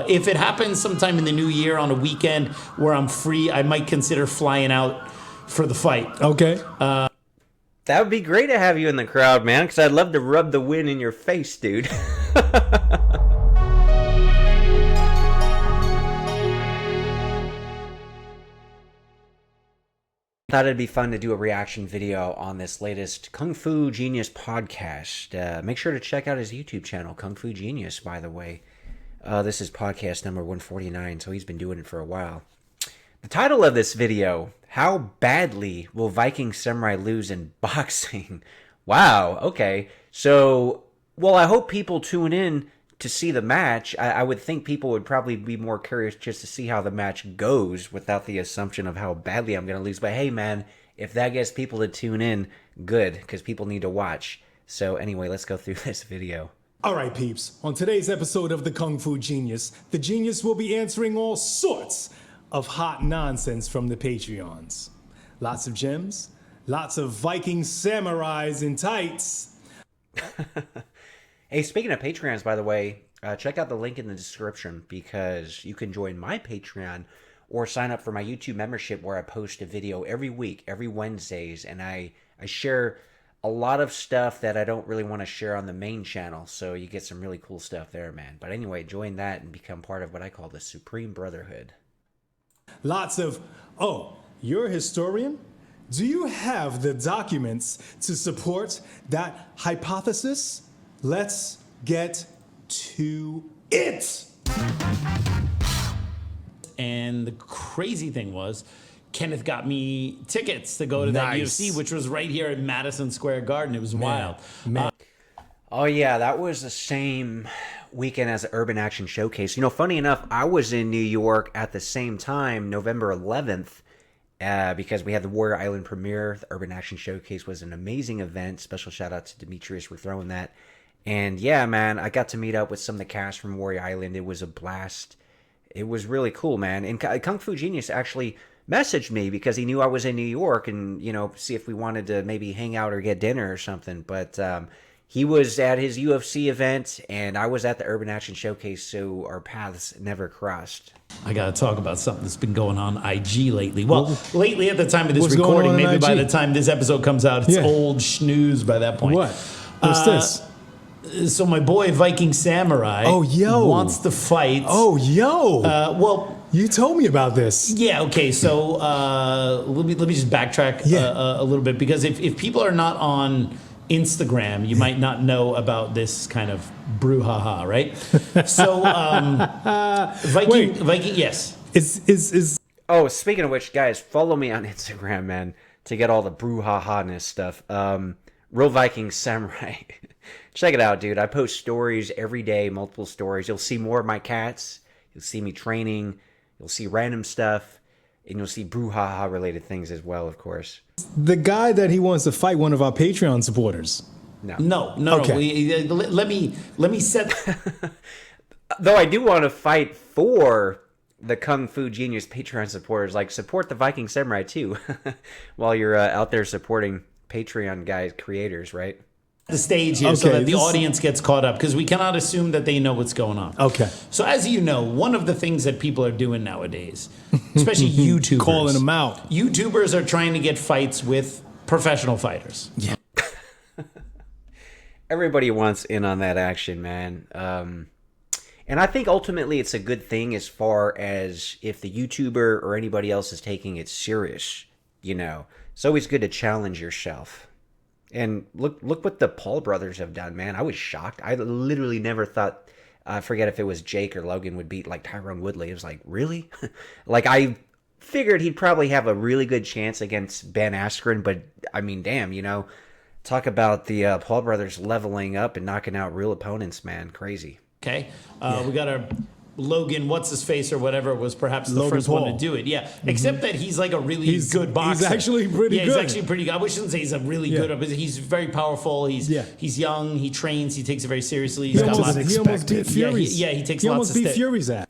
If it happens sometime in the new year on a weekend where I'm free, I might consider flying out for the fight. Okay. That would be great to have you in the crowd, man, because I'd love to rub the win in your face, dude. Thought it'd be fun to do a reaction video on this latest Kung Fu Genius podcast. Make sure to check out his YouTube channel, Kung Fu Genius, by the way. This is podcast number 149, so he's been doing it for a while. The title of this video, How Badly Will Viking Samurai Lose in Boxing? Wow, okay. So, well, I hope people tune in to see the match. I would think people would probably be more curious just to see how the match goes without the assumption of how badly I'm going to lose. But hey, man, if that gets people to tune in, good, because people need to watch. So anyway, let's go through this video. All right, peeps. On today's episode of the Kung Fu Genius, the genius will be answering all sorts of hot nonsense from the Patreons. Lots of gems, lots of Viking samurais in tights. Hey, speaking of Patreons, by the way, check out the link in the description because you can join my Patreon or sign up for my YouTube membership where I post a video every week, every Wednesdays, and I share a lot of stuff that I don't really want to share on the main channel, so you get some really cool stuff there, man. But anyway, join that and become part of what I call the Supreme Brotherhood. Lots of, oh, you're a historian? Do you have the documents to support that hypothesis? Let's get to it. And the crazy thing was, Kenneth got me tickets to go to that UFC, which was right here at Madison Square Garden. It was wild. Oh, yeah, that was the same weekend as the Urban Action Showcase. You know, funny enough, I was in New York at the same time, November 11th, because we had the Warrior Island premiere. The Urban Action Showcase was an amazing event. Special shout out to Demetrius for throwing that. And yeah, man, I got to meet up with some of the cast from Warrior Island. It was a blast. It was really cool, man. And Kung Fu Genius actually messaged me because he knew I was in New York and, you know, see if we wanted to maybe hang out or get dinner or something. But he was at his UFC event and I was at the Urban Action Showcase, so our paths never crossed. I got to talk about something that's been going on IG lately. Well, lately at the time of this What's recording, maybe IG? by the time this episode comes out, it's old snooze by that point. What? What's this? So my boy Viking Samurai wants to fight. Oh, yo. Well, you told me about this. yeah, okay. So let me just backtrack a little bit, because if people are not on Instagram, you might not know about this kind of brouhaha, right? So Viking, yes. Is Oh, speaking of which, guys, follow me on Instagram, man, to get all the brouhaha-ness stuff. Real Viking Samurai. Check it out, dude. I post stories every day, multiple stories. You'll see more of my cats. You'll see me training. You'll see random stuff. And you'll see brouhaha related things as well, of course. the guy that he wants to fight one of our Patreon supporters? No. Okay. Let me set. Though I do want to fight for the Kung Fu Genius Patreon supporters. Like, support the Viking Samurai too, while you're out there supporting Patreon guys, creators, right? The stage here so that the audience gets caught up, because we cannot assume that they know what's going on. Okay. So as you know, one of the things that people are doing nowadays, especially YouTubers, calling them out. YouTubers are trying to get fights with professional fighters. Yeah. Everybody wants in on that action, man. And I think ultimately it's a good thing as far as if the YouTuber or anybody else is taking it serious, you know. It's always good to challenge yourself. And look what the Paul brothers have done, man. I was shocked. I literally never thought, I forget if it was Jake or Logan would beat like Tyrone Woodley. It was like, really? Like, I figured he'd probably have a really good chance against Ben Askren, but I mean, damn, you know, talk about the Paul brothers leveling up and knocking out real opponents, man. Crazy. Okay. We got our Logan, what's his face or whatever, was perhaps the Logan first Paul. one to do it. Yeah. Except that he's like a really good boxer. He's actually pretty good. Yeah, he's actually pretty good. I shouldn't say he's a really good, but he's very powerful. He's young. He trains. He takes it very seriously. He almost beat Fury's. He takes he lots almost of beat steps. Fury's at.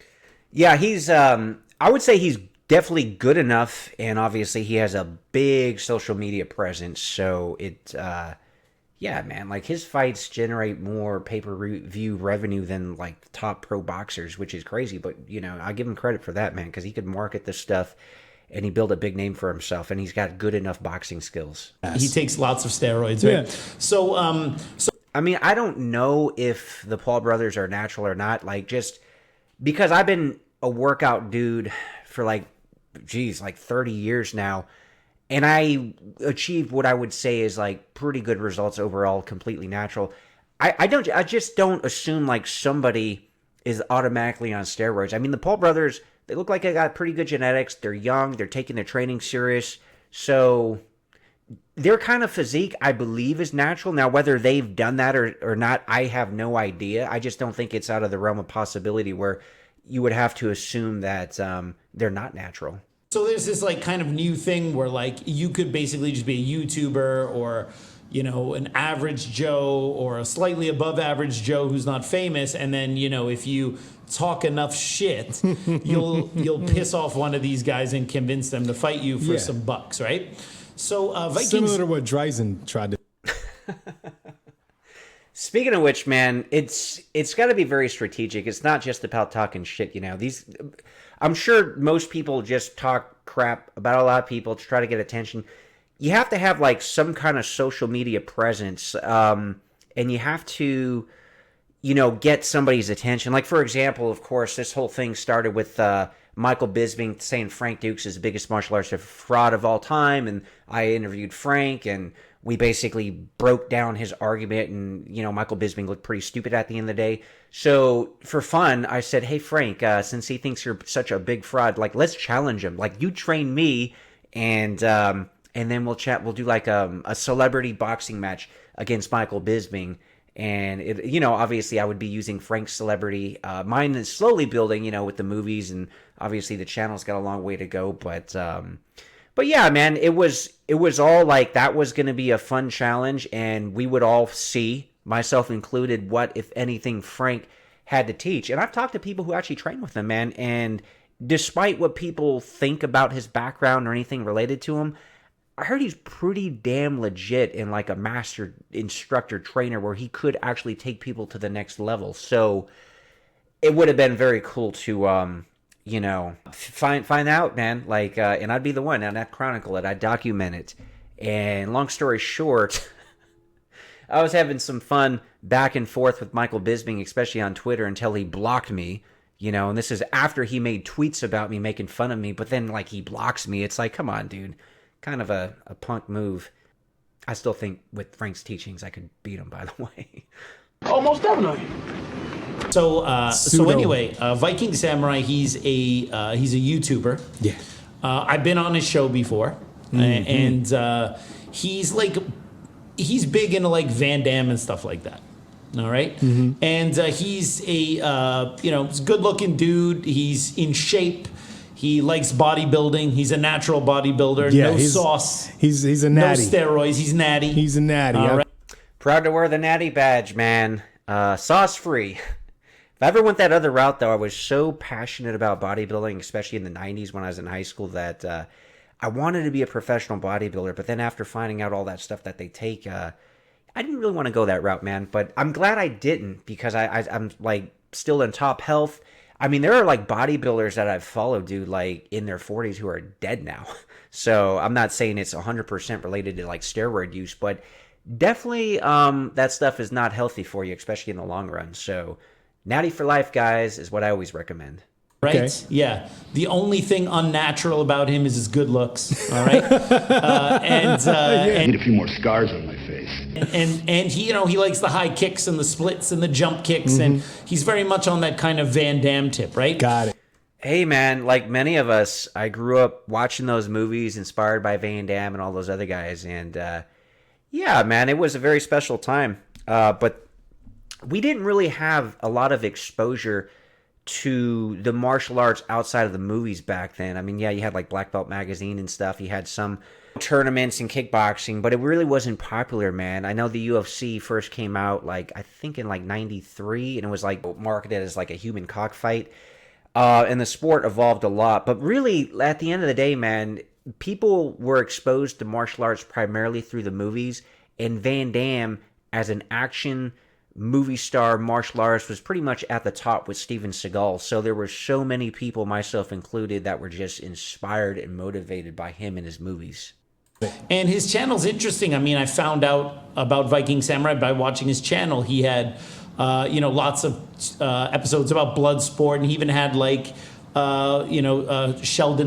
Yeah, he's, I would say he's definitely good enough, and obviously he has a big social media presence, so it, yeah, man, like his fights generate more pay-per-view revenue than like the top pro boxers, which is crazy. But I give him credit for that, man, because he could market this stuff and he built a big name for himself, and he's got good enough boxing skills. He takes lots of steroids, right? Yeah. So, I mean, I don't know if the Paul brothers are natural or not, like just because I've been a workout dude for like 30 years now. And I achieved what I would say is like pretty good results overall, completely natural. I just don't assume like somebody is automatically on steroids. I mean, the Paul brothers, they look like they got pretty good genetics. They're young. They're taking their training serious. So their kind of physique, I believe, is natural. Now, whether they've done that or not, I have no idea. I just don't think it's out of the realm of possibility where you would have to assume that they're not natural. So there's this like kind of new thing where like you could basically just be a YouTuber or, an average Joe or a slightly above average Joe who's not famous. And then, if you talk enough shit, you'll piss off one of these guys and convince them to fight you for some bucks, right? So Vikings... Similar to what Dreisen tried to... Speaking of which, man, it's got to be very strategic. It's not just about talking shit, I'm sure most people just talk crap about a lot of people to try to get attention. You have to have like some kind of social media presence, and you have to, get somebody's attention. Like, for example, of course, this whole thing started with Michael Bisping saying Frank Dukes is the biggest martial arts fraud of all time, and I interviewed Frank, and we basically broke down his argument, and, Michael Bisping looked pretty stupid at the end of the day. So for fun, I said, hey, Frank, since he thinks you're such a big fraud, like, let's challenge him. Like, you train me, and then we'll chat. We'll do like a celebrity boxing match against Michael Bisping. And, obviously I would be using Frank's celebrity. Mine is slowly building, with the movies, and obviously the channel's got a long way to go. But yeah, man, it was all like that was going to be a fun challenge, and we would all see, myself included, what, if anything, Frank had to teach. And I've talked to people who actually train with him, man, and despite what people think about his background or anything related to him, I heard he's pretty damn legit and like a master instructor trainer where he could actually take people to the next level. So it would have been very cool to find out, man. Like, and I'd be the one, and I'd chronicle it, I'd document it. And long story short, I was having some fun back and forth with Michael Bisping, especially on Twitter, until he blocked me. And this is after he made tweets about me, making fun of me, but then like he blocks me. It's like, come on, dude. Kind of a punk move. I still think with Frank's teachings, I could beat him, by the way. Almost definitely. So anyway, Viking Samurai, he's a YouTuber. Yeah. I've been on his show before, and he's big into like Van Damme and stuff like that. All right, and he's a he's a good-looking dude. He's in shape. He likes bodybuilding. He's a natural bodybuilder. Yeah, no sauce. He's a natty. No steroids. He's natty. He's a natty. All right. Proud to wear the natty badge, man. Sauce free. If I ever went that other route, though, I was so passionate about bodybuilding, especially in the 90s when I was in high school, that I wanted to be a professional bodybuilder. But then after finding out all that stuff that they take, I didn't really want to go that route, man. But I'm glad I didn't, because I'm like still in top health. I mean, there are like bodybuilders that I've followed, dude, like in their 40s who are dead now. So I'm not saying it's 100% related to like steroid use, but definitely that stuff is not healthy for you, especially in the long run. So natty for life, guys, is what I always recommend. Right? Okay. Yeah. The only thing unnatural about him is his good looks. All right. I need a few more scars on my face. And he, he likes the high kicks and the splits and the jump kicks, and he's very much on that kind of Van Damme tip, right? Got it. Hey, man, like many of us, I grew up watching those movies inspired by Van Damme and all those other guys. And yeah, man, it was a very special time. But we didn't really have a lot of exposure to the martial arts outside of the movies back then. I mean, yeah, you had like Black Belt Magazine and stuff. You had some tournaments in kickboxing, but it really wasn't popular, man. I know the UFC first came out like, I think in like 93, and it was like marketed as like a human cockfight. And the sport evolved a lot. But really, at the end of the day, man, people were exposed to martial arts primarily through the movies, and Van Damme as an action movie star, martial artist, was pretty much at the top with Steven Seagal. So there were so many people, myself included, that were just inspired and motivated by him and his movies. And his channel's interesting. I mean, I found out about Viking Samurai by watching his channel. He had, lots of episodes about blood sport, and he even had Sheldon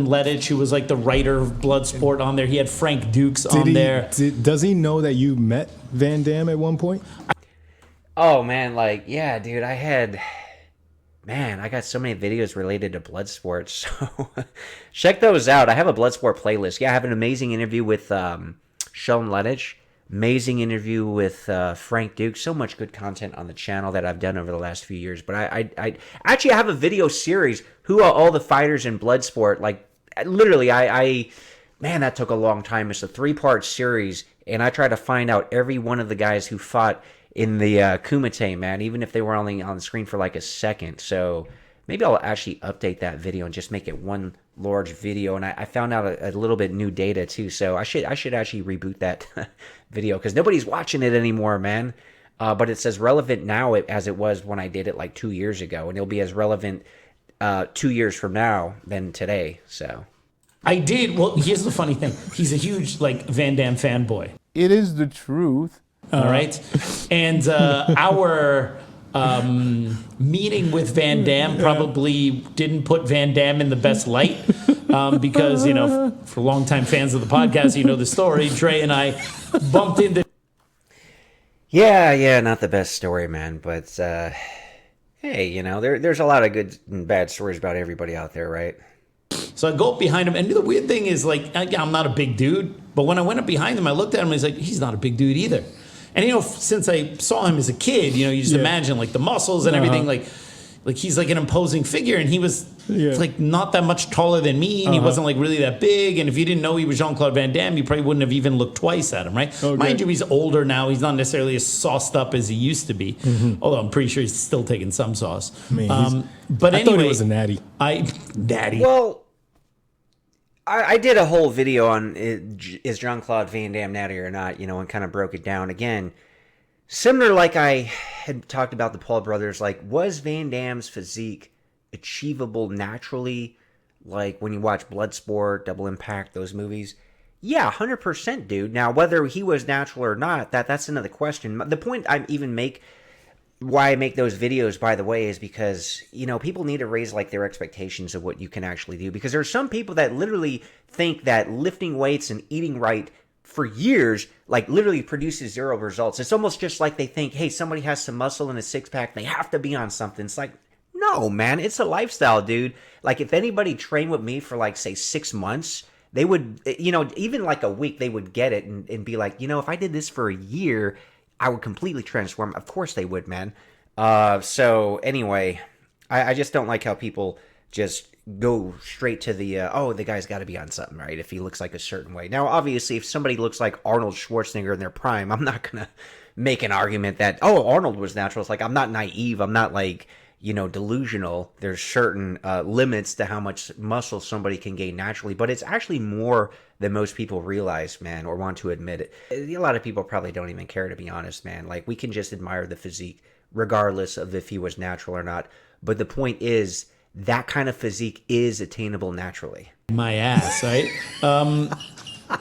Lettich, who was like the writer of Bloodsport, on there. He had Frank Dukes on there. Does he know that you met Van Damme at one point? Oh man, yeah, dude, I got so many videos related to Bloodsport, so check those out. I have a Bloodsport playlist. Yeah, I have an amazing interview with Sheldon Lettich, amazing interview with Frank Duke. So much good content on the channel that I've done over the last few years. But I actually have a video series, who are all the fighters in Bloodsport. Literally, man, that took a long time. It's a 3-part series, and I try to find out every one of the guys who fought in the Kumite, man, even if they were only on the screen for a second. So maybe I'll actually update that video and just make it one large video. And I found out a little bit new data too, so I should actually reboot that video, because nobody's watching it anymore, man. But it's as relevant now as it was when I did it 2 years ago, and it'll be as relevant 2 years from now than today. So I did. Well, here's the funny thing. He's a huge Van Damme fanboy. It is the truth. All right. And our meeting with Van Damme probably didn't put Van Damme in the best light, because, for longtime fans of the podcast, the story. Dre and I bumped into. Yeah, not the best story, man. But, hey, there's a lot of good and bad stories about everybody out there, right? So I go up behind him, and the weird thing is, I'm not a big dude, but when I went up behind him, I looked at him, and he's not a big dude either. And, since I saw him as a kid, you just imagine, the muscles and everything, he's an imposing figure, and he was, not that much taller than me, and he wasn't, really that big, and if you didn't know he was Jean-Claude Van Damme, you probably wouldn't have even looked twice at him, right? Okay. Mind you, he's older now. He's not necessarily as sauced up as he used to be, although I'm pretty sure he's still taking some sauce. But I anyway, thought he was a natty. Natty. Well, I did a whole video on is Jean-Claude Van Damme natty or not, and kind of broke it down. Again, similar like I had talked about the Paul brothers, was Van Damme's physique achievable naturally, when you watch Bloodsport, Double Impact, those movies? Yeah, 100%, dude. Now, whether he was natural or not, that's another question. The point why I make those videos, by the way, is because, people need to raise their expectations of what you can actually do. Because there are some people that literally think that lifting weights and eating right for years, literally produces zero results. It's almost just like they think, hey, somebody has some muscle and a six-pack, they have to be on something. It's no, man, it's a lifestyle, dude. If anybody trained with me for, say, 6 months, they would, even a week, they would get it and be like, if I did this for a year, I would completely transform. Of course they would, man. So anyway, I just don't like how people just go straight to the guy's got to be on something, right? If he looks like a certain way. Now, obviously, if somebody looks like Arnold Schwarzenegger in their prime, I'm not going to make an argument that, Arnold was natural. It's I'm not naive. I'm not delusional. There's certain limits to how much muscle somebody can gain naturally, but it's actually more than most people realize, man, or want to admit it. A lot of people probably don't even care, to be honest, man. We can just admire the physique regardless of if he was natural or not. But the point is, that kind of physique is attainable naturally. My ass, right?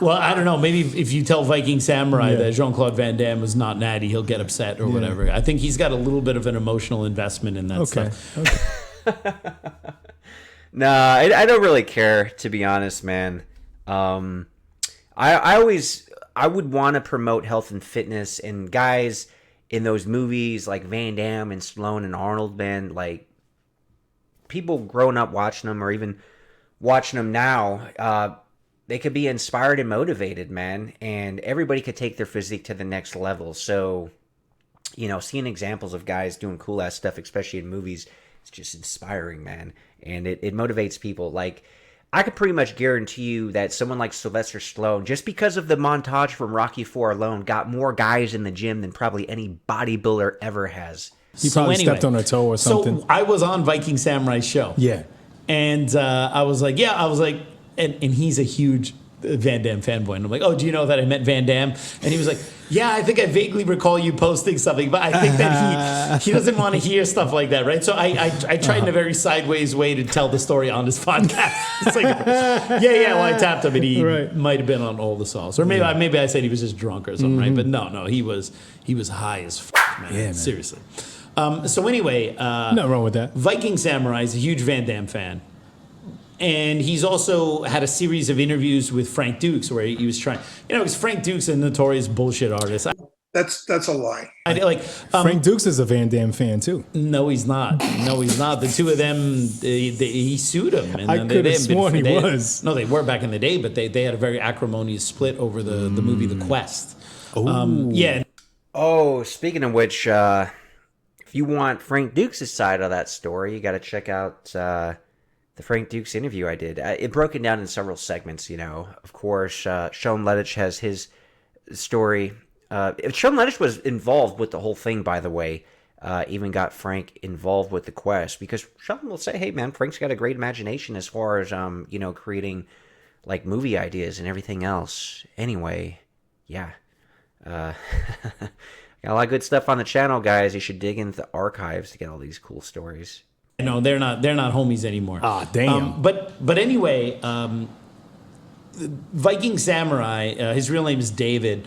Well, I don't know. Maybe if you tell Viking Samurai that Jean-Claude Van Damme was not natty, he'll get upset or whatever. I think he's got a little bit of an emotional investment in that stuff. Okay. Nah, I don't really care, to be honest, man. I would want to promote health and fitness, and guys in those movies like Van Damme and Stallone and Arnold, man, people growing up watching them or even watching them now, they could be inspired and motivated, man, and everybody could take their physique to the next level. So, seeing examples of guys doing cool ass stuff, especially in movies, it's just inspiring, man, and it motivates people. I could pretty much guarantee you that someone like Sylvester Stallone, just because of the montage from Rocky IV alone, got more guys in the gym than probably any bodybuilder ever has. He probably stepped on a toe or something. So I was on Viking Samurai's show. Yeah. And I was like, and he's a huge Van Damme fanboy. And I'm like, oh, do you know that I met Van Damme? And he was like, yeah, I think I vaguely recall you posting something, but I think that he doesn't want to hear stuff like that, right? So I tried in a very sideways way to tell the story on this podcast. It's like, well, I tapped him and he might have been on all the sauce. Or maybe I said he was just drunk or something, right? But no, he was high as fuck, man. Yeah, man. Seriously. So anyway. Nothing wrong with that. Viking Samurai is a huge Van Damme fan. And he's also had a series of interviews with Frank Dukes where he was trying, because Frank Dukes is a notorious bullshit artist. That's a lie. Frank Dukes is a Van Damme fan too. No, he's not. The two of them, he sued him. And I could have sworn he was. No, they were back in the day, but they had a very acrimonious split over the movie The Quest. Yeah. Oh, speaking of which, if you want Frank Dukes' side of that story, you got to check out the Frank Dukes interview I did. It broken down in several segments, Of course, Sean Lettich has his story. Sean Lettich was involved with the whole thing, by the way. Even got Frank involved with the quest because Sean will say, hey, man, Frank's got a great imagination as far as, creating, like, movie ideas and everything else. Anyway, yeah. Got a lot of good stuff on the channel, guys. You should dig into the archives to get all these cool stories. No, they're not homies anymore. Ah, damn. But anyway, Viking Samurai, his real name is David.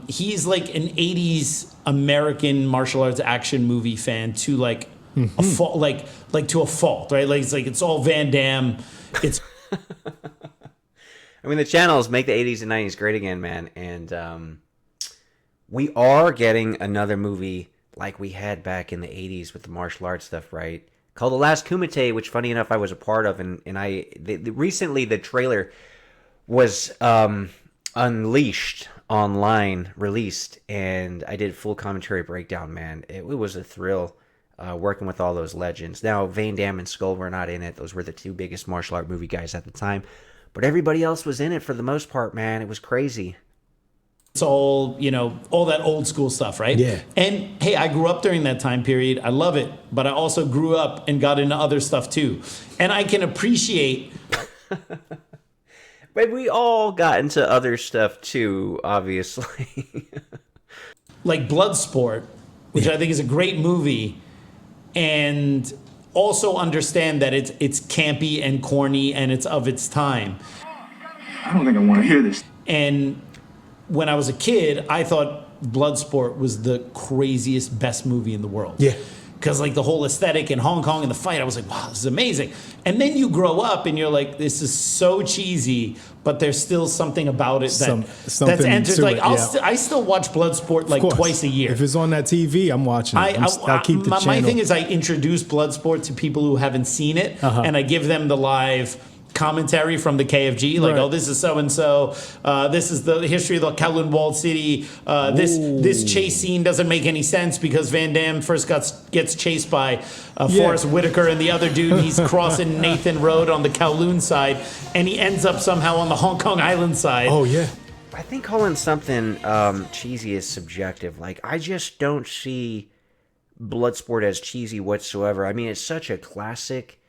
He's like an 80s American martial arts action movie fan to like a fault, like to a fault, right? Like it's all Van Damme. It's I mean, the channels make the 80s and 90s great again, man. And we are getting another movie like we had back in the 80s with the martial arts stuff, right? Called The Last Kumite, which, funny enough, I was a part of. And recently the trailer was unleashed online, released, and I did full commentary breakdown, man. It was a thrill working with all those legends. Now, Van Damme and Skull were not in it. Those were the two biggest martial art movie guys at the time. But everybody else was in it for the most part, man. It was crazy. It's all, all that old school stuff, right? Yeah. And hey, I grew up during that time period. I love it. But I also grew up and got into other stuff too. And I can appreciate. But we all got into other stuff too, obviously. Like Bloodsport, which I think is a great movie. And also understand that it's campy and corny and it's of its time. I don't think I want to hear this. And when I was a kid, I thought Bloodsport was the craziest, best movie in the world. Yeah. Because like the whole aesthetic in Hong Kong and the fight, I was like, wow, this is amazing. And then you grow up and you're like, this is so cheesy, but there's still something about it that's entered. Like I still watch Bloodsport like twice a year. If it's on that TV, I'm watching it. I'll keep the channel. My thing is I introduce Bloodsport to people who haven't seen it, and I give them the live commentary from the KFG, like, oh, this is so-and-so, this is the history of the Kowloon Walled City, this chase scene doesn't make any sense because Van Damme first gets chased by Forrest Whitaker and the other dude, he's crossing Nathan Road on the Kowloon side, and he ends up somehow on the Hong Kong Island side. Oh, yeah. I think calling something cheesy is subjective. Like, I just don't see Bloodsport as cheesy whatsoever. I mean, it's such a classic.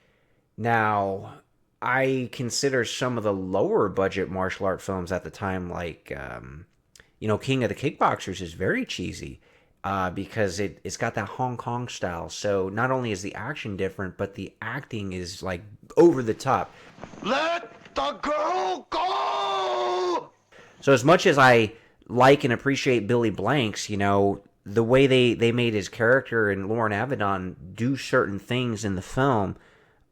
Now, I consider some of the lower budget martial art films at the time, like, King of the Kickboxers is very cheesy because it's got that Hong Kong style. So not only is the action different, but the acting is like over the top. Let the girl go! So as much as I like and appreciate Billy Blanks, the way they made his character and Lauren Avedon do certain things in the film,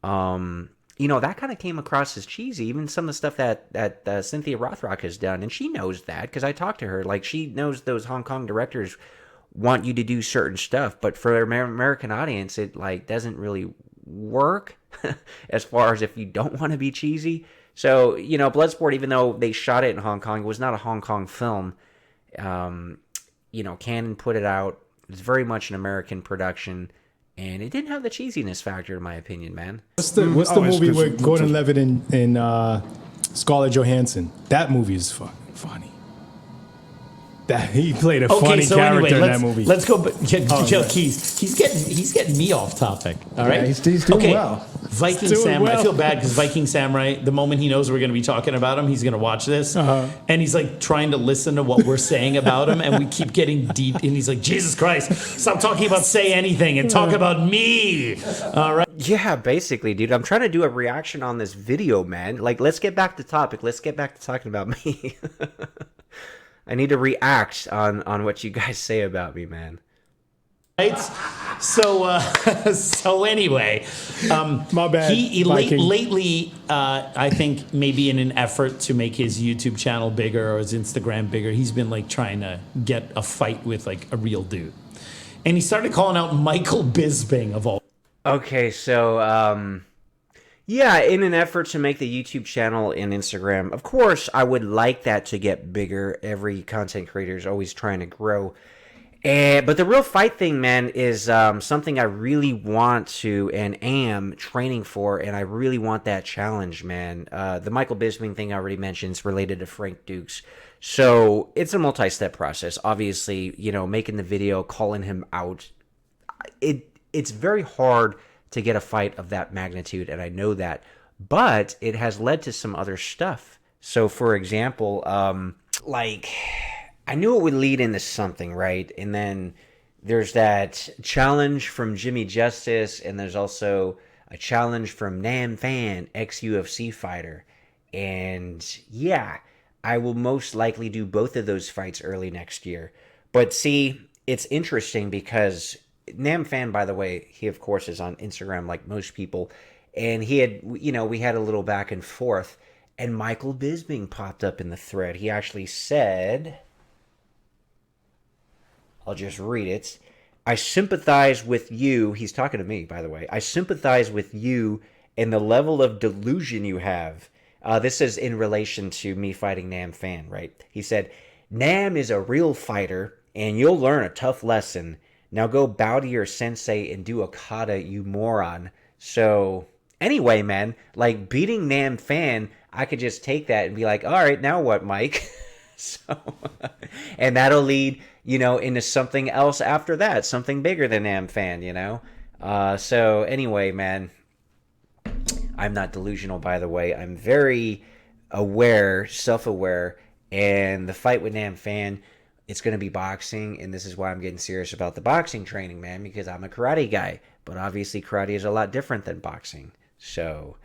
that kind of came across as cheesy. Even some of the stuff that Cynthia Rothrock has done, and she knows that because I talked to her. Like, she knows those Hong Kong directors want you to do certain stuff, but for an American audience, it like doesn't really work as far as if you don't want to be cheesy. So Bloodsport, even though they shot it in Hong Kong, it was not a Hong Kong film. Canon put it out. It's very much an American production. And it didn't have the cheesiness factor, in my opinion, man. What's the movie with Gordon Levitt and Scarlett Johansson? That movie is funny. That he played a funny character in that movie. Let's go. Keys. He's getting me off topic. All right, he's doing well. Viking doing Samurai. well. I feel bad because Viking Samurai, the moment he knows we're going to be talking about him, he's going to watch this. And he's like trying to listen to what we're saying about him. And we keep getting deep. And he's like, Jesus Christ, stop talking about Say Anything and talk about me. All right. Yeah, basically, dude. I'm trying to do a reaction on this video, man. Like, let's get back to topic. Let's get back to talking about me. I need to react on what you guys say about me, man. Right. So, so anyway, My bad, He Viking. lately, I think maybe in an effort to make his YouTube channel bigger or his Instagram bigger, he's been like trying to get a fight with like a real dude, and he started calling out Michael Bisping of all. Okay, so, yeah, in an effort to make the YouTube channel and Instagram, of course, I would like that to get bigger. Every content creator is always trying to grow. But the real fight thing, man, is something I really want to and am training for, and I really want that challenge, man. The Michael Bisping thing I already mentioned is related to Frank Dukes. So it's a multi-step process. Obviously, you know, making the video, calling him out, it's very hard to get a fight of that magnitude, and I know that. But it has led to some other stuff. So, for example, like, I knew it would lead into something, right? And then there's that challenge from Jimmy Justice, and there's also a challenge from Nam Fan, ex-UFC fighter. And yeah, I will most likely do both of those fights early next year. But see, it's interesting because Nam Fan, by the way, he of course is on Instagram like most people, and he had, you know, we had a little back and forth, and Michael Bisping popped up in the thread. He actually said, I'll just read it. I sympathize with you. He's talking to me, by the way. I sympathize with you and the level of delusion you have. This is in relation to me fighting Nam Fan, right? He said, Nam is a real fighter, and you'll learn a tough lesson. Now go bow to your sensei and do a kata, you moron. So, anyway, man, like, beating Nam Fan, I could just take that and be like, all right, now what, Mike? So, and that'll lead, you know, into something else after that, something bigger than Nam Fan, you know? So anyway, man, I'm not delusional, by the way. I'm very aware, self-aware, and the fight with Nam Fan, it's going to be boxing, and this is why I'm getting serious about the boxing training, man, because I'm a karate guy, but obviously karate is a lot different than boxing, so...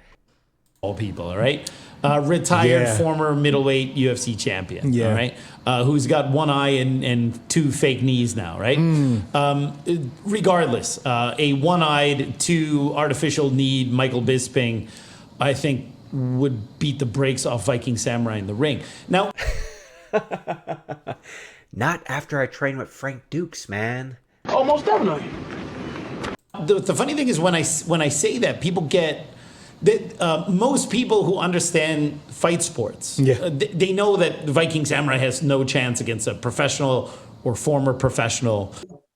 All people, all right? Retired Yeah. former middleweight UFC champion, Yeah. all right? Who's got one eye and two fake knees now, right? Regardless, a one-eyed, two artificial kneed Michael Bisping, I think, would beat the brakes off Viking Samurai in the ring. Now, Not after I train with Frank Dukes, man. Almost definitely. the funny thing is when I say that, people get... That most people who understand fight sports, Yeah. They know that Viking Samurai has no chance against a professional or former professional.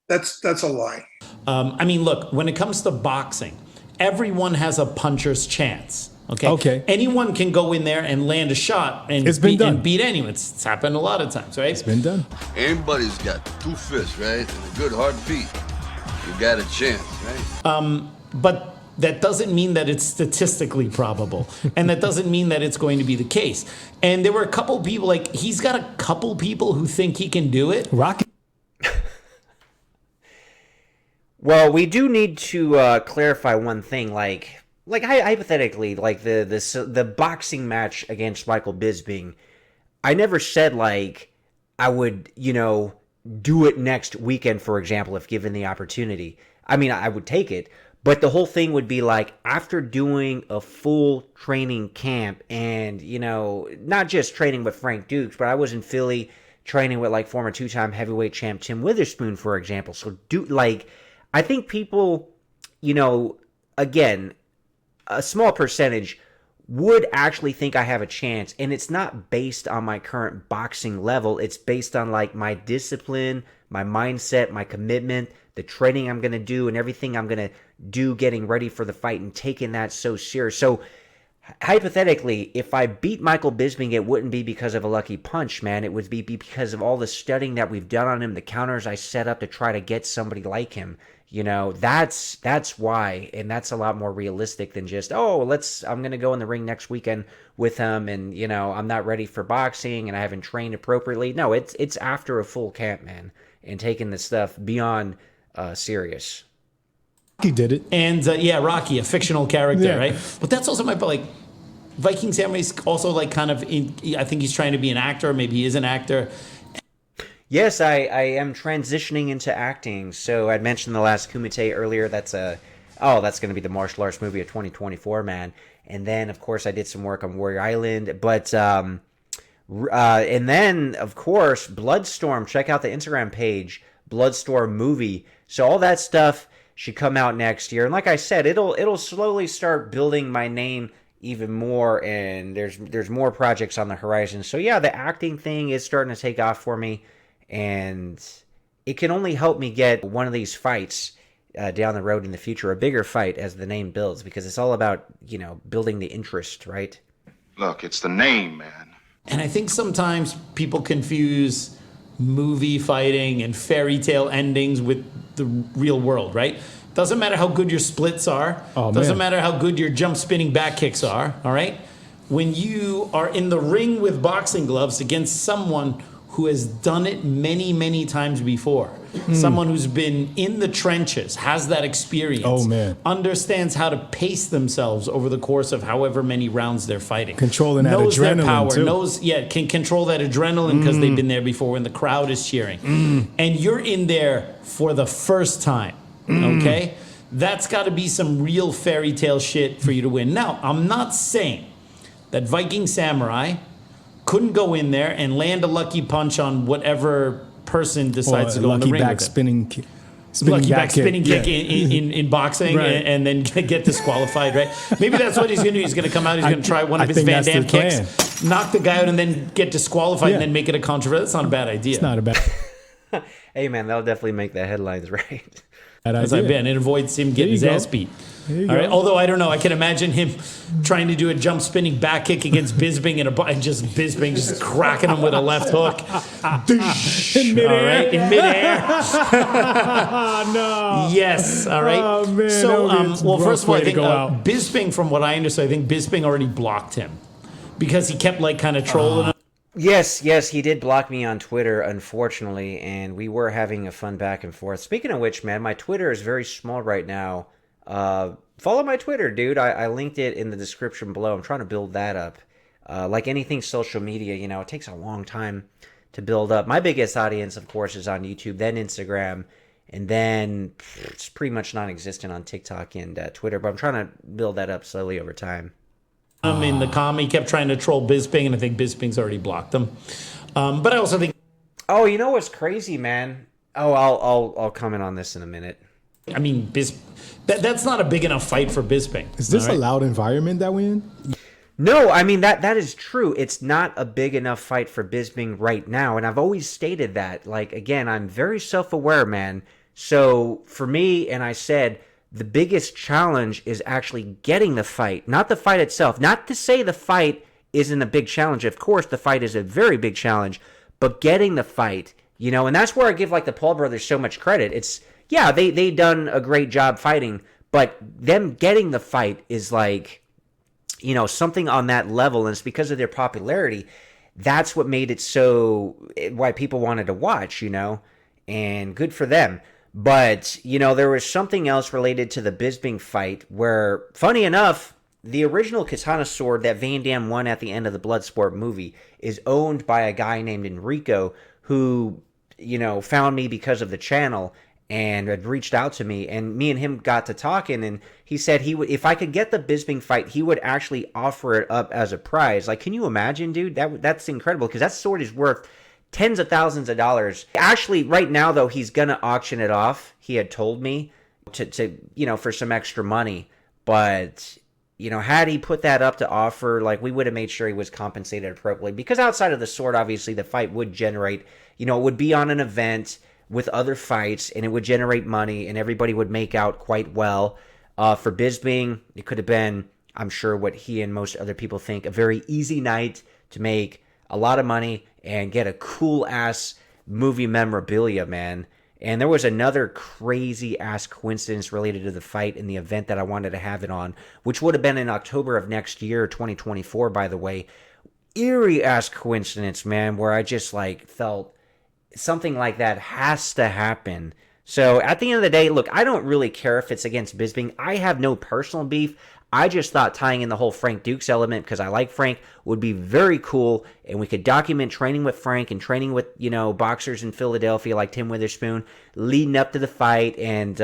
That's a lie. I mean, look, when it comes to boxing, everyone has a puncher's chance. Okay. Okay. Anyone can go in there and land a shot and It's been done. and beat anyone. It's happened a lot of times, right? It's been done. Anybody's got two fists, right? And a good heartbeat. You got a chance, right? But that doesn't mean that it's statistically probable. And that doesn't mean that it's going to be the case. And there were a couple people, like, he's got a couple people who think he can do it. Rocky. Well, we do need to clarify one thing. Like hypothetically, like the boxing match against Michael Bisping, I never said like I would, you know, do it next weekend, for example, if given the opportunity. I mean, I would take it. But the whole thing would be like, after doing a full training camp and, you know, not just training with Frank Dukes, but I was in Philly training with like former two-time heavyweight champ Tim Witherspoon, for example. So I think people, you know, again, a small percentage would actually think I have a chance. And it's not based on my current boxing level. It's based on like my discipline, my mindset, my commitment, the training I'm going to do, and everything I'm going to do getting ready for the fight and taking that so serious. So hypothetically, if I beat Michael Bisping, it wouldn't be because of a lucky punch, man. It would be because of all the studying that we've done on him, the counters I set up to try to get somebody like him. You know, that's why, and that's a lot more realistic than just, I'm going to go in the ring next weekend with him, and, you know, I'm not ready for boxing, and I haven't trained appropriately. No, it's after a full camp, man, and taking this stuff beyond serious. He did it. And Rocky, a fictional character, right? But that's also like Viking Samurai's also like kind of I think he's trying to be an actor. Maybe he is an actor. Yes, I am transitioning into acting. So I'd mentioned the last Kumite earlier. That's going to be the martial arts movie of 2024, man. And then, of course, I did some work on Warrior Island. But and then, of course, Bloodstorm. Check out the Instagram page, Bloodstorm movie. So all that stuff should come out next year. And like I said, it'll slowly start building my name even more. And there's more projects on the horizon. So yeah, the acting thing is starting to take off for me. And it can only help me get one of these fights down the road in the future, a bigger fight as the name builds, because it's all about, you know, building the interest, right? Look, it's the name, man. And I think sometimes people confuse movie fighting and fairy tale endings with the real world, right? Doesn't matter how good your splits are. Doesn't matter how good your jump spinning back kicks are, all right? When you are in the ring with boxing gloves against someone who has done it many, many times before. Someone who's been in the trenches, has that experience, understands how to pace themselves over the course of however many rounds they're fighting. Controlling that knows adrenaline, their power, too. can control that adrenaline because they've been there before when the crowd is cheering. And you're in there for the first time, okay? That's got to be some real fairy tale shit for you to win. Now, I'm not saying that Viking Samurai couldn't go in there and land a lucky punch on whatever person decides to go in the ring with it. Lucky back spinning kick in boxing and then get disqualified, right? Maybe that's what he's going to do. He's going to come out, he's going to try one of his Van Damme kicks, knock the guy out, and then get disqualified and then make it a controversy. That's not a bad idea. It's not a bad Hey, man, that'll definitely make the headlines, right? As I've been. It avoids him getting his ass beat. All right. Although I don't know, I can imagine him trying to do a jump spinning back kick against Bisping and just Bisping just cracking him with a left hook. in midair. All right, in midair. No. Yes. All right. Oh, man, so, well, first of all, I think out. Bisping, from what I understand, I think Bisping already blocked him because he kept like kind of trolling him. Yes, he did block me on Twitter, unfortunately, and we were having a fun back and forth. Speaking of which, man, my Twitter is very small right now. Follow my Twitter, dude. I linked it in the description below. I'm trying to build that up. Like anything social media, you know, it takes a long time to build up. My biggest audience, of course, is on YouTube, then Instagram, and then it's pretty much non-existent on TikTok and Twitter, but I'm trying to build that up slowly over time. In the he kept trying to troll Bisping, and I think Bisping's already blocked him. But I also think... Oh, you know what's crazy, man? Oh, I'll comment on this in a minute. I mean, that's not a big enough fight for Bisping. Is this a loud environment that we're in? No, I mean, that is true. It's not a big enough fight for Bisping right now, and I've always stated that. Like, again, I'm very self-aware, man. So, for me, and I said, the biggest challenge is actually getting the fight, not the fight itself. Not to say the fight isn't a big challenge. Of course, the fight is a very big challenge, but getting the fight, you know, and that's where I give, like, the Paul brothers so much credit. It's, yeah, they done a great job fighting, but them getting the fight is like, you know, something on that level, and it's because of their popularity. That's what made it so, why people wanted to watch, you know, and good for them. But, you know, there was something else related to the Bisping fight where, funny enough, the original katana sword that Van Damme won at the end of the Bloodsport movie is owned by a guy named Enrico who, you know, found me because of the channel and had reached out to me, and me and him got to talking, and he said he would, if I could get the Bisping fight, he would actually offer it up as a prize. Like, can you imagine, dude? That's incredible, because that sword is worth tens of thousands of dollars. Actually, right now, though, he's going to auction it off, he had told me, to you know, for some extra money. But, you know, had he put that up to offer, like, we would have made sure he was compensated appropriately. Because outside of the sword, obviously, the fight would generate, you know, it would be on an event with other fights, and it would generate money, and everybody would make out quite well. For Bisping, it could have been I'm sure what he and most other people think, a very easy night to make a lot of money and get a cool-ass movie memorabilia, man. And there was another crazy-ass coincidence related to the fight and the event that I wanted to have it on, which would have been in October of next year, 2024, by the way. Eerie-ass coincidence, man, where I just, like, felt something like that has to happen. So at the end of the day, look, I don't really care if it's against Bisping. I have no personal beef. I just thought tying in the whole Frank Dukes element, because I like Frank, would be very cool, and we could document training with Frank and training with, boxers in Philadelphia like Tim Witherspoon leading up to the fight, and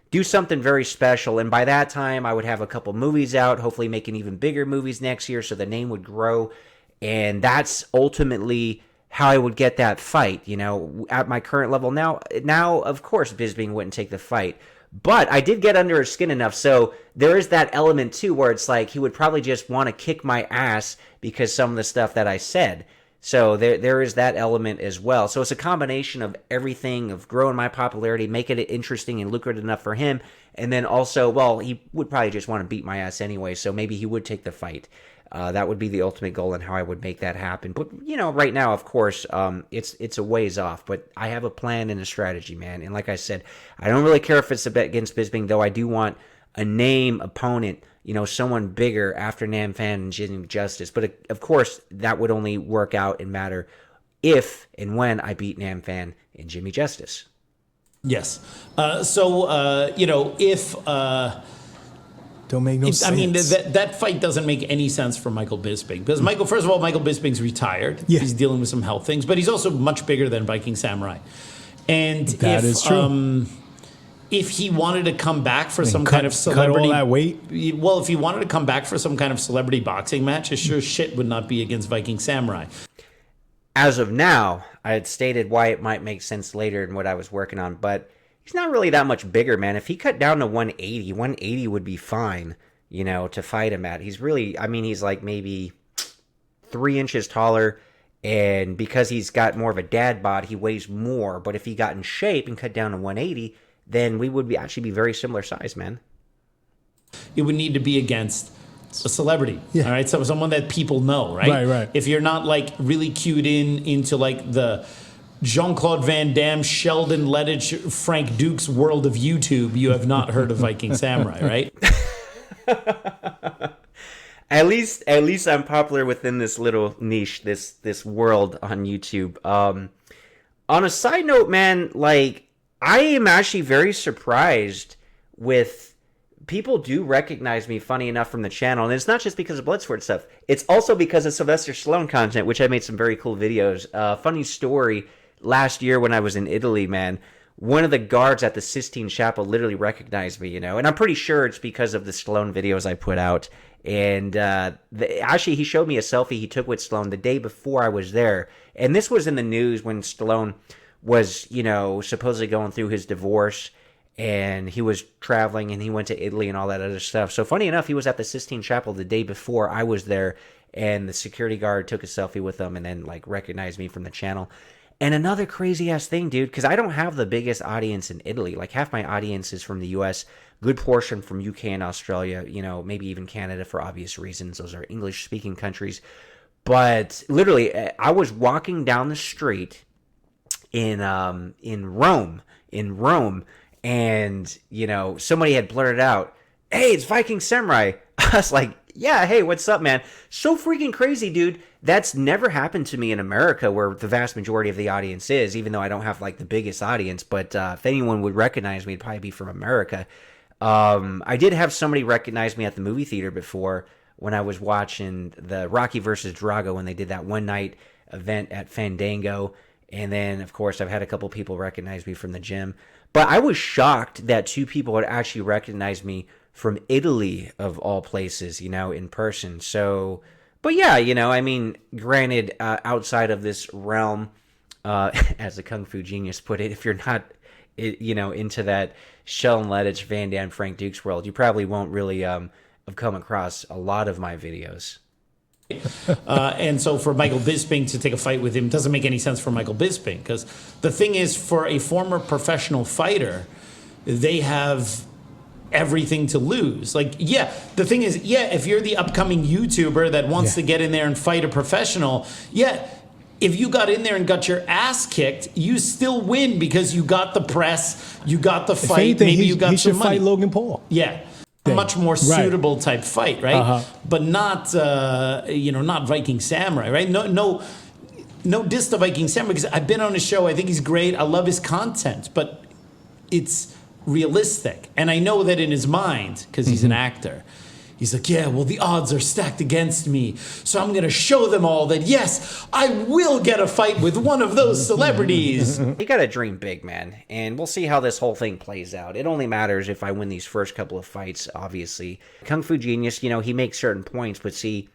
do something very special. And by that time, I would have a couple movies out, hopefully making even bigger movies next year, so the name would grow. And that's ultimately how I would get that fight, at my current level. Now, of course, Bisping wouldn't take the fight. But I did get under his skin enough, so there is that element, too, where it's like he would probably just want to kick my ass because some of the stuff that I said. So there is that element as well. So it's a combination of everything, of growing my popularity, making it interesting and lucrative enough for him, and then also, well, he would probably just want to beat my ass anyway, so maybe he would take the fight. That would be the ultimate goal and how I would make that happen. But, right now, of course, it's a ways off. But I have a plan and a strategy, man. And like I said, I don't really care if it's a bet against Bisping, though I do want a name opponent, someone bigger after Nam Fan and Jimmy Justice. But, of course, that would only work out and matter if and when I beat Nam Fan and Jimmy Justice. Yes. If... Don't make no sense. I mean, that fight doesn't make any sense for Michael Bisping. Because, first of all, Michael Bisping's retired. Yeah. He's dealing with some health things. But he's also much bigger than Viking Samurai. And that is true. If he wanted to come back for some kind of celebrity... Cut all that weight? Well, if he wanted to come back for some kind of celebrity boxing match, it sure shit would not be against Viking Samurai. As of now, I had stated why it might make sense later in what I was working on, but... he's not really that much bigger, man. If he cut down to 180 would be fine, to fight him at. He's really, he's like maybe 3 inches taller, and because he's got more of a dad bod, he weighs more. But if he got in shape and cut down to 180, then we would actually be very similar size, man. It would need to be against a celebrity, all right? So someone that people know, right? Right. If you're not, like, really cued into, like, the... Jean-Claude Van Damme, Sheldon Lettich, Frank Dukes world of YouTube, you have not heard of Viking Samurai, right? At least I'm popular within this little niche, this world on YouTube. On a side note, man, like, I am actually very surprised with people do recognize me, funny enough, from the channel. And it's not just because of Bloodsport stuff. It's also because of Sylvester Stallone content, which I made some very cool videos. Funny story. Last year when I was in Italy, man, one of the guards at the Sistine Chapel literally recognized me, and I'm pretty sure it's because of the Stallone videos I put out. And actually, he showed me a selfie he took with Stallone the day before I was there. And this was in the news when Stallone was, supposedly going through his divorce, and he was traveling, and he went to Italy and all that other stuff. So funny enough, he was at the Sistine Chapel the day before I was there, and the security guard took a selfie with him and then, like, recognized me from the channel. And another crazy-ass thing, dude, because I don't have the biggest audience in Italy. Like, half my audience is from the U.S., good portion from UK and Australia, maybe even Canada for obvious reasons. Those are English-speaking countries. But literally, I was walking down the street in Rome, and, somebody had blurted out, "Hey, it's Viking Samurai." I was like, yeah, hey, what's up, man? So freaking crazy, dude. That's never happened to me in America, where the vast majority of the audience is, even though I don't have, like, the biggest audience. But if anyone would recognize me, it'd probably be from America. I did have somebody recognize me at the movie theater before when I was watching the Rocky versus Drago, when they did that one-night event at Fandango. And then, of course, I've had a couple people recognize me from the gym. But I was shocked that 2 people had actually recognized me from Italy, of all places, in person. So, but yeah, granted, outside of this realm, as the Kung Fu Genius put it, if you're not, into that Sheldon Lettich, Van Damme, Frank Dukes world, you probably won't really have come across a lot of my videos. And so for Michael Bisping to take a fight with him doesn't make any sense for Michael Bisping, because the thing is, for a former professional fighter, they have everything to lose. Like, yeah, the thing is, yeah, if you're the upcoming YouTuber that wants to get in there and fight a professional, yeah, if you got in there and got your ass kicked, you still win because you got the press, you got the fight, anything, maybe you got he some should money. fight Logan Paul. Yeah. A much more suitable type fight, right? But not, not Viking Samurai, right? No diss to Viking Samurai, because I've been on his show. I think he's great. I love his content, but it's realistic. And I know that in his mind, because he's an actor, he's like, yeah, well, the odds are stacked against me. So I'm going to show them all that, yes, I will get a fight with one of those celebrities. You got to dream big, man. And we'll see how this whole thing plays out. It only matters if I win these first couple of fights, obviously. Kung Fu Genius, he makes certain points. But see,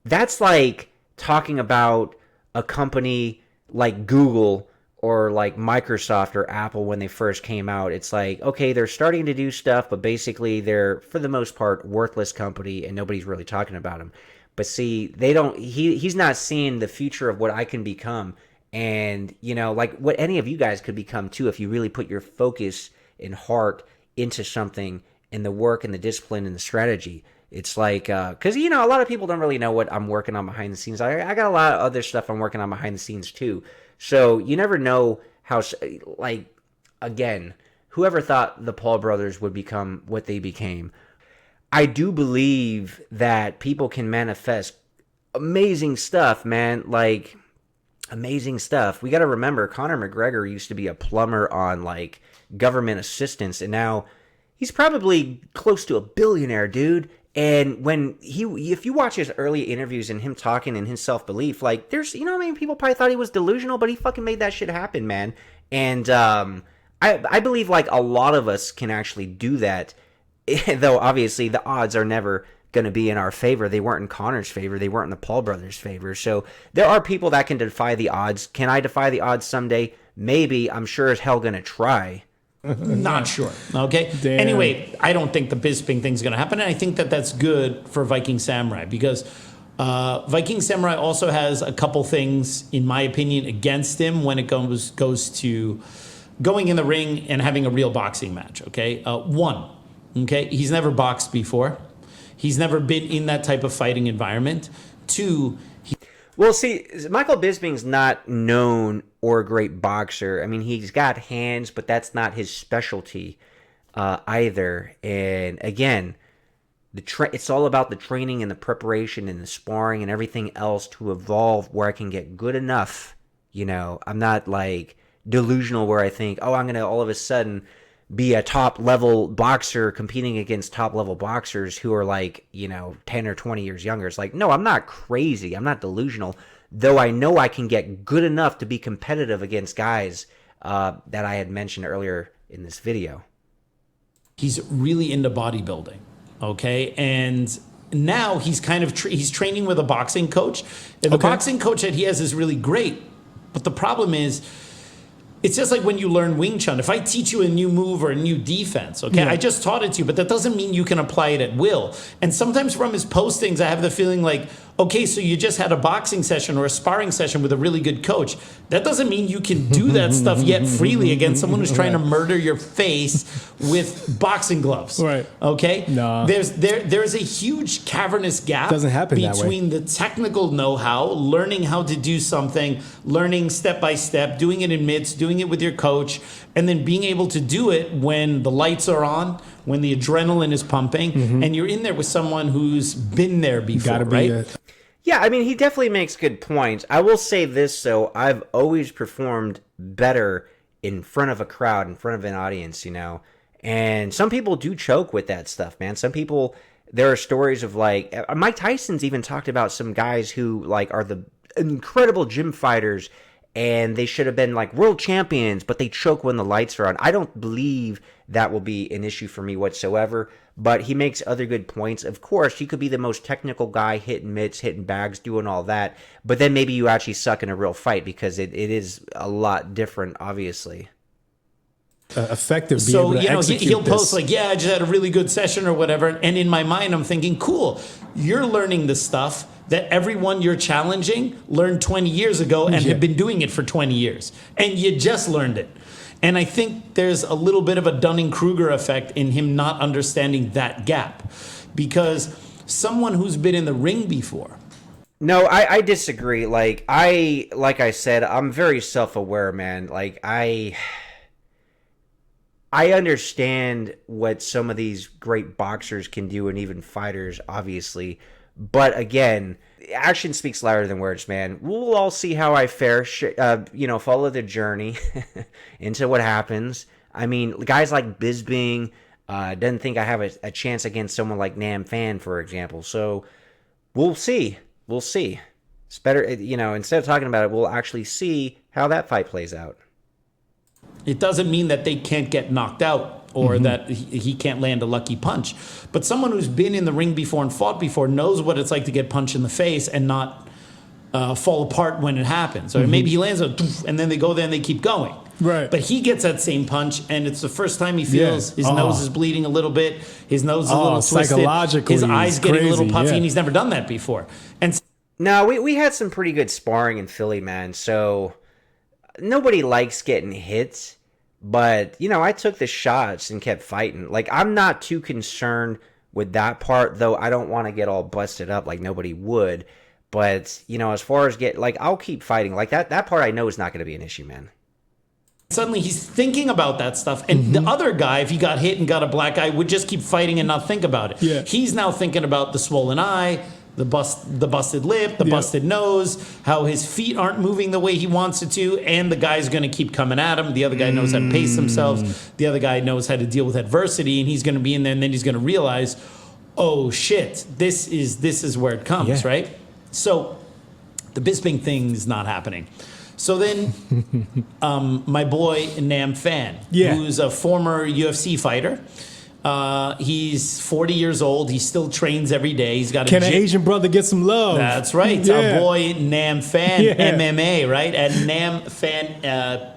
that's like talking about a company like Google or like Microsoft or Apple when they first came out. It's like, okay, they're starting to do stuff, but basically they're, for the most part, worthless company and nobody's really talking about them. But see, he's not seeing the future of what I can become. And, like what any of you guys could become too if you really put your focus and heart into something and the work and the discipline and the strategy. It's like, because, a lot of people don't really know what I'm working on behind the scenes. I got a lot of other stuff I'm working on behind the scenes too. So you never know how, like, again, whoever thought the Paul brothers would become what they became. I do believe that people can manifest amazing stuff, man. Like, amazing stuff. We got to remember, Conor McGregor used to be a plumber on, like, government assistance, and now he's probably close to a billionaire, dude. And when if you watch his early interviews and him talking and his self-belief, like, there's, people probably thought he was delusional, but he fucking made that shit happen, man. And I believe, like, a lot of us can actually do that, though obviously the odds are never going to be in our favor. They weren't in Conor's favor. They weren't in the Paul brothers' favor. So there are people that can defy the odds. Can I defy the odds someday? Maybe. I'm sure as hell going to try. Not sure. Okay. Damn. Anyway, I don't think the Bisping thing's going to happen, and I think that that's good for Viking Samurai because Viking Samurai also has a couple things, in my opinion, against him when it goes to going in the ring and having a real boxing match. Okay. One. Okay. He's never boxed before. He's never been in that type of fighting environment. Two. Well, see, Michael Bisping's not known or a great boxer. I mean, he's got hands, but that's not his specialty either. And again, it's all about the training and the preparation and the sparring and everything else to evolve where I can get good enough. I'm not like delusional where I think, oh, I'm going to all of a sudden be a top level boxer competing against top level boxers who are like, 10 or 20 years younger. It's like, no, I'm not crazy. I'm not delusional, though I know I can get good enough to be competitive against guys that I had mentioned earlier in this video. He's really into bodybuilding. Okay. And now he's kind of, he's training with a boxing coach. And the boxing coach that he has is really great. But the problem is, it's just like when you learn Wing Chun. If I teach you a new move or a new defense, okay, I just taught it to you, but that doesn't mean you can apply it at will. And sometimes from his postings, I have the feeling like, okay, so you just had a boxing session or a sparring session with a really good coach. That doesn't mean you can do that stuff yet freely against someone who's trying to murder your face with boxing gloves. Right. Okay? No. There's a huge cavernous gap Doesn't happen that way. between the technical know-how, learning how to do something, learning step by step, doing it in mitts, doing it with your coach, and then being able to do it when the lights are on, when the adrenaline is pumping, and you're in there with someone who's been there before, right? Yeah, I mean, he definitely makes good points. I will say this, though. I've always performed better in front of a crowd, in front of an audience, And some people do choke with that stuff, man. Some people, there are stories of, like, Mike Tyson's even talked about some guys who, like, are the incredible gym fighters, and they should have been, like, world champions, but they choke when the lights are on. I don't believe that will be an issue for me whatsoever. But he makes other good points. Of course, you could be the most technical guy, hitting mitts, hitting bags, doing all that. But then maybe you actually suck in a real fight because it is a lot different, obviously. effective. Be So, able to execute he'll this. post like, yeah, I just had a really good session or whatever. And in my mind, I'm thinking, cool, you're learning the stuff that everyone you're challenging learned 20 years ago and have been doing it for 20 years. And you just learned it. And I think there's a little bit of a Dunning-Kruger effect in him not understanding that gap. Because someone who's been in the ring before. No, I disagree. Like I said, I'm very self-aware, man. Like I understand what some of these great boxers can do, and even fighters, obviously. But again, action speaks louder than words, man. We'll all see how I fare. Follow the journey into what happens. I mean, guys like Bisping doesn't think I have a chance against someone like Nam Phan, for example. So we'll see. We'll see. It's better, instead of talking about it, we'll actually see how that fight plays out. It doesn't mean that they can't get knocked out or that he can't land a lucky punch. But someone who's been in the ring before and fought before knows what it's like to get punched in the face and not fall apart when it happens. Or maybe he lands and then they go there and they keep going. Right. But he gets that same punch, and it's the first time he feels his nose is bleeding a little bit, his nose is a little twisted, psychologically, his eyes getting a little crazy, puffy, and he's never done that before. And No, we had some pretty good sparring in Philly, man. So nobody likes getting hit, but I took the shots and kept fighting. Like, I'm not too concerned with that part, though. I don't want to get all busted up like nobody would. But as far as I'll keep fighting. Like that part I know is not going to be an issue, man. suddenly he's thinking about that stuff. And the other guy, if he got hit and got a black eye, would just keep fighting and not think about it. Yeah. He's now thinking about the swollen eye, the busted lip, the busted nose, how his feet aren't moving the way he wants it to, and the guy's going to keep coming at him. The other guy knows how to pace himself. The other guy knows how to deal with adversity, and he's going to be in there, and then he's going to realize, oh shit, this is where it comes, right? So the Bisping thing is not happening. So then my boy Nam Phan, who's a former UFC fighter, he's 40 years old. He still trains every day. He's got Can an Asian brother get some love? That's right. Our boy Nam Phan, MMA, right? At Nam Phan,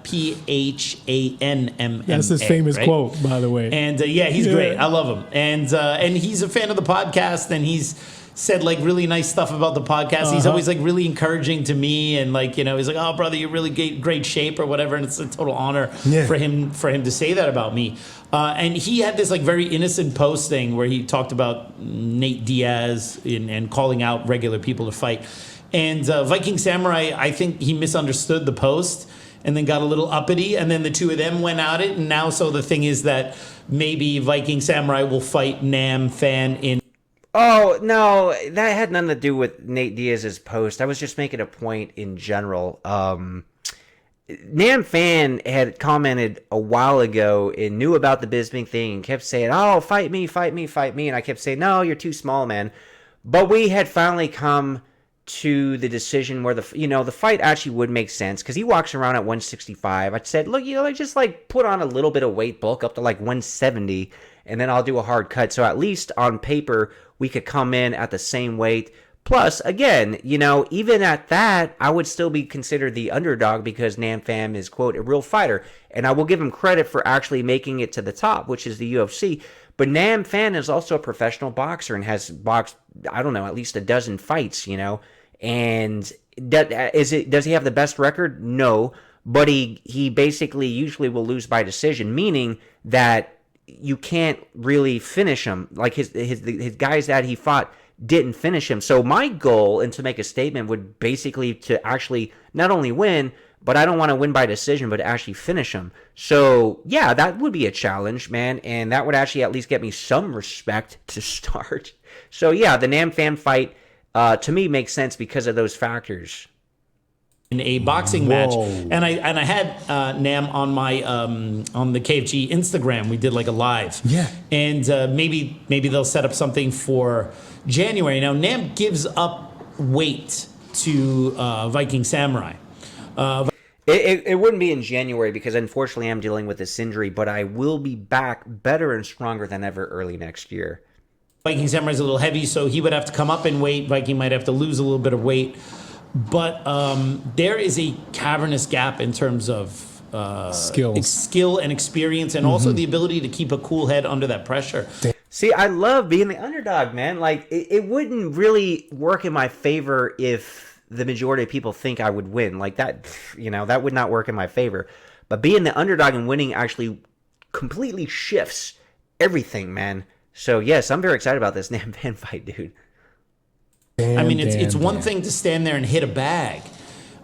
PHANMMA. That's his famous quote, by the way. And he's great. I love him. And he's a fan of the podcast, and he's said like really nice stuff about the podcast. He's always like really encouraging to me, and like, you know, he's like, oh brother, you're really great shape or whatever, and it's a total honor for him to say that about me. And he had this like very innocent posting where he talked about Nate Diaz and calling out regular people to fight. And Viking Samurai, I think he misunderstood the post and then got a little uppity, and then the two of them went at it, and now so the thing is that maybe Viking Samurai will fight Nam Phan in. Oh, no, that had nothing to do with Nate Diaz's post. I was just making a point in general. Nam Phan had commented a while ago and knew about the Bisping thing and kept saying, oh, fight me. And I kept saying, no, you're too small, man. But we had finally come to the decision where the fight actually would make sense because he walks around at 165. I said, look, just like put on a little bit of weight, bulk up to like 170, and then I'll do a hard cut. So at least on paper, we could come in at the same weight. Plus, again, even at that, I would still be considered the underdog because Nam Phan is, quote, a real fighter. And I will give him credit for actually making it to the top, which is the UFC. But Nam Phan is also a professional boxer and has boxed, I don't know, at least a dozen fights, And does he have the best record? No. But he basically usually will lose by decision, meaning that you can't really finish him. Like his guys that he fought didn't finish him. So my goal, and to make a statement, would basically to actually not only win, but I don't want to win by decision, but to actually finish him. So yeah, that would be a challenge, man, and that would actually at least get me some respect to start. So yeah, the Nam Phan fight to me makes sense because of those factors. In a boxing match, and I had Nam on my on the KFG Instagram. We did like a live, and maybe they'll set up something for January. Now Nam gives up weight to Viking Samurai. It wouldn't be in January because unfortunately I'm dealing with this injury, but I will be back better and stronger than ever early next year. Viking Samurai's a little heavy, so he would have to come up in weight. Viking might have to lose a little bit of weight. But there is a cavernous gap in terms of skill and experience, and also the ability to keep a cool head under that pressure. See, I love being the underdog, man. Like, it wouldn't really work in my favor if the majority of people think I would win. Like, that, that would not work in my favor. But being the underdog and winning actually completely shifts everything, man. So, yes, I'm very excited about this Nam Van fight, dude. It's one thing to stand there and hit a bag.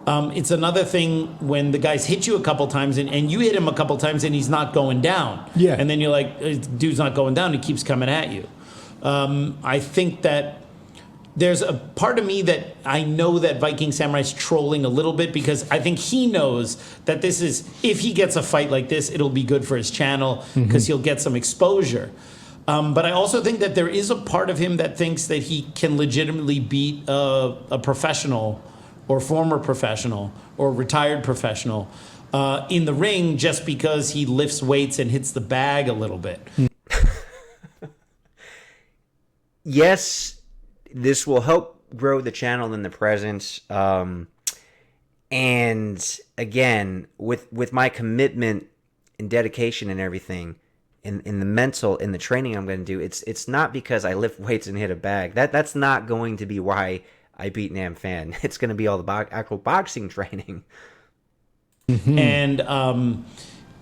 It's another thing when the guys hit you a couple times and you hit him a couple times and he's not going down. Yeah. And then you're like, dude's not going down. He keeps coming at you. I think that there's a part of me that I know that Viking Samurai's trolling a little bit, because I think he knows that this is, if he gets a fight like this, it'll be good for his channel because he'll get some exposure. But I also think that there is a part of him that thinks that he can legitimately beat a professional or former professional or retired professional in the ring just because he lifts weights and hits the bag a little bit. Yes, this will help grow the channel in the presence. And again, with my commitment and dedication and everything, in the mental, in the training I'm going to do, it's not because I lift weights and hit a bag. That's not going to be why I beat Nam Fan. It's going to be all the actual boxing training. And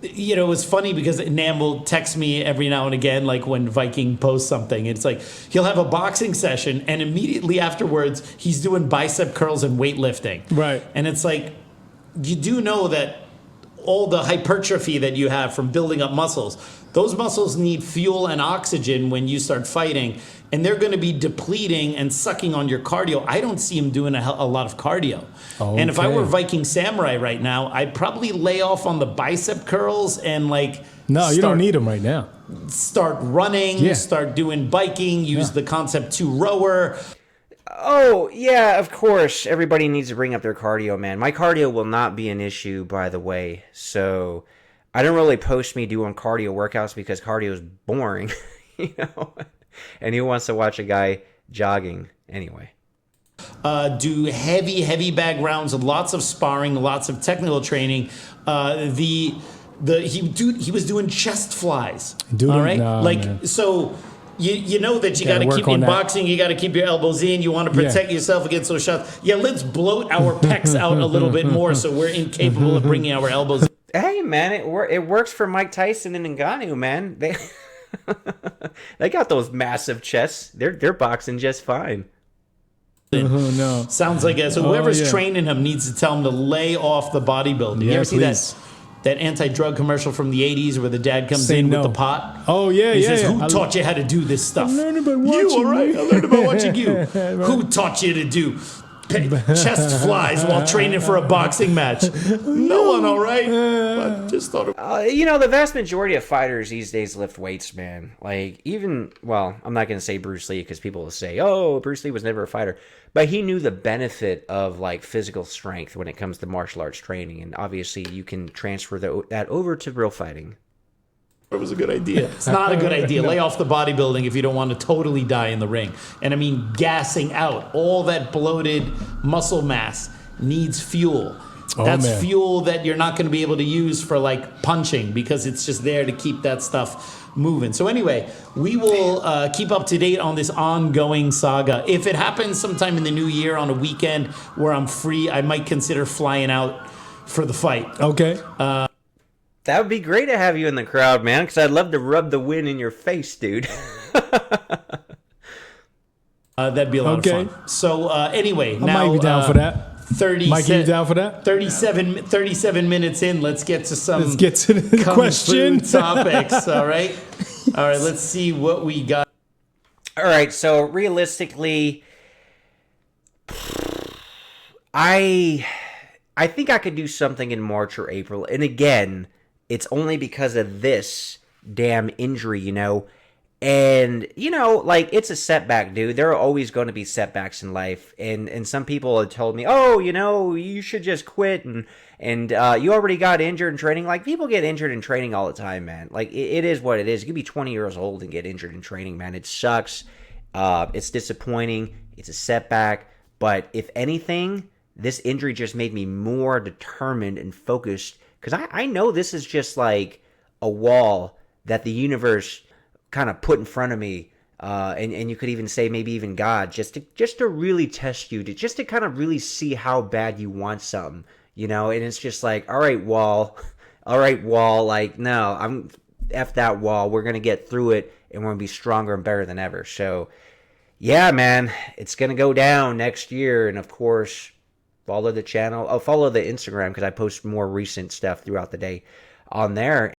it was funny because Nam will text me every now and again, like when Viking posts something. It's like he'll have a boxing session and immediately afterwards he's doing bicep curls and weightlifting. Right. And it's like, you do know that all the hypertrophy that you have from building up muscles, those muscles need fuel and oxygen when you start fighting, and they're going to be depleting and sucking on your cardio. I don't see him doing a lot of cardio. Okay. And if I were Viking Samurai right now, I'd probably lay off on the bicep curls and No, you don't need them right now. Start running, start doing biking, use the Concept 2 rower. Oh, yeah, of course. Everybody needs to bring up their cardio, man. My cardio will not be an issue, by the way. So I don't really post me doing cardio workouts because cardio is boring, And who wants to watch a guy jogging anyway? Do heavy bag rounds, lots of sparring, lots of technical training. He was doing chest flies. All right, man. So. You know that you got to keep in boxing. You got to keep your elbows in. You want to protect yourself against those shots. Yeah, let's bloat our pecs out a little bit more so we're incapable of bringing our elbows. Hey, man, it works for Mike Tyson and Ngannou, man. They got those massive chests. They're boxing just fine. No. Sounds like it. So whoever's training him needs to tell him to lay off the bodybuilding. You ever see that anti-drug commercial from the 80s where the dad comes in with the pot? Oh, yeah, he says, who taught you how to do this stuff? I learned about watching you, all right? I learned about watching you. Right. Who taught you to do chest flies while training for a boxing match? No one, all right? But just thought the vast majority of fighters these days lift weights, man. Like, I'm not going to say Bruce Lee because people will say, oh, Bruce Lee was never a fighter. But he knew the benefit of, physical strength when it comes to martial arts training. And obviously, you can transfer that over to real fighting. It was a good idea. It's not a good idea. Lay off the bodybuilding if you don't want to totally die in the ring. And I mean, gassing out. All that bloated muscle mass needs fuel. That's fuel that you're not going to be able to use for punching because it's just there to keep that stuff moving. So anyway, we will keep up to date on this ongoing saga. If it happens sometime in the new year on a weekend where I'm free, I might consider flying out for the fight. Okay. That would be great to have you in the crowd, man, because I'd love to rub the wind in your face, dude. That'd be a lot of fun. So anyway, I might be down for that. Mike, you down for that? 37 minutes in. Let's get to the question topics. All right. Let's see what we got. All right. So realistically, I think I could do something in March or April. And again, it's only because of this damn injury, And, it's a setback, dude. There are always going to be setbacks in life. And some people have told me, oh, you should just quit. And you already got injured in training. People get injured in training all the time, man. It is what it is. You could be 20 years old and get injured in training, man. It sucks. It's disappointing. It's a setback. But if anything, this injury just made me more determined and focused Because I know this is just like a wall that the universe kind of put in front of me. And you could even say maybe even God, just to really test you, just to kind of really see how bad you want something, you know. And it's just like, all right, wall, like, no, I'm F that wall. We're gonna get through it, and we're gonna be stronger and better than ever. So, yeah, man, it's gonna go down next year, and of course, follow the channel. Oh, follow the Instagram because I post more recent stuff throughout the day on there.